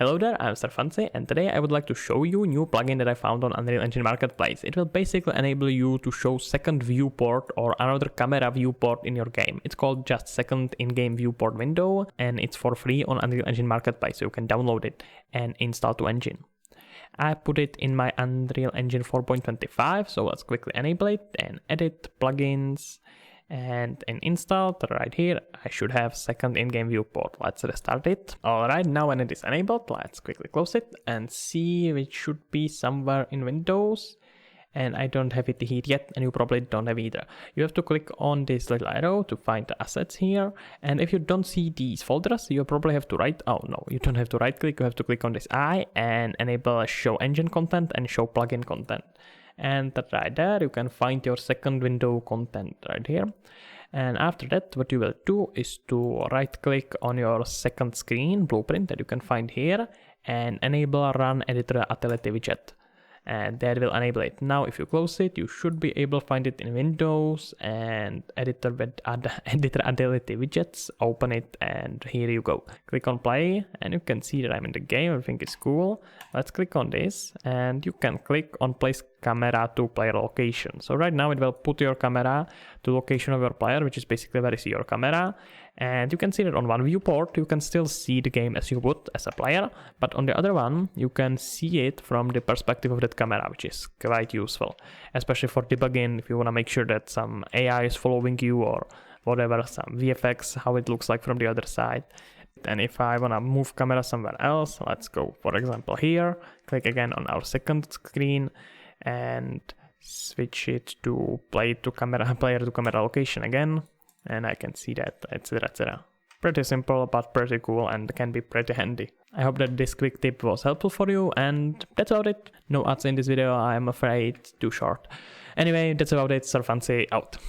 Hello there, I'm Fancy, and today I would like to show you a new plugin that I found on Unreal Engine Marketplace. It will basically enable you to show second viewport or another camera viewport in your game. It's called just second in-game viewport window, and it's for free on Unreal Engine Marketplace, so you can download it and install to Engine. I put it in my Unreal Engine 4.25, so let's quickly enable it and edit plugins. And in installed right here, I should have second in-game viewport. Let's restart it. Alright, now when it is enabled, let's quickly close it and see it should be somewhere in Windows. And I don't have it here yet, and you probably don't have either. You have to click on this little arrow to find the assets here. And if you don't see these folders, you probably have to you don't have to right click, you have to click on this eye and enable show engine content and show plugin content. And right there you can find your second window content right here. And after that, what you will do is to right click on your second screen blueprint that you can find here and enable run editor utility widget, and that will enable it. Now if you close it, you should be able to find it in Windows and editor utility widgets. Open it and here you go. Click on play and you can see that I'm in the game. Everything is cool. Let's click on this and you can click on place camera to player location. So right now it will put your camera to location of your player, which is basically where you see your camera. And you can see that on one viewport you can still see the game as you would as a player, but on the other one you can see it from the perspective of that camera, which is quite useful, especially for debugging if you want to make sure that some AI is following you or whatever, some VFX, how it looks like from the other side. And if I want to move camera somewhere else, let's go for example here, click again on our second screen and switch it to player to camera location again, and I can see that, etc, etc. Pretty simple but pretty cool and can be pretty handy. I hope that this quick tip was helpful for you, and that's about it. No ads in this video, I'm afraid, too short. Anyway, that's about it. Fancy out.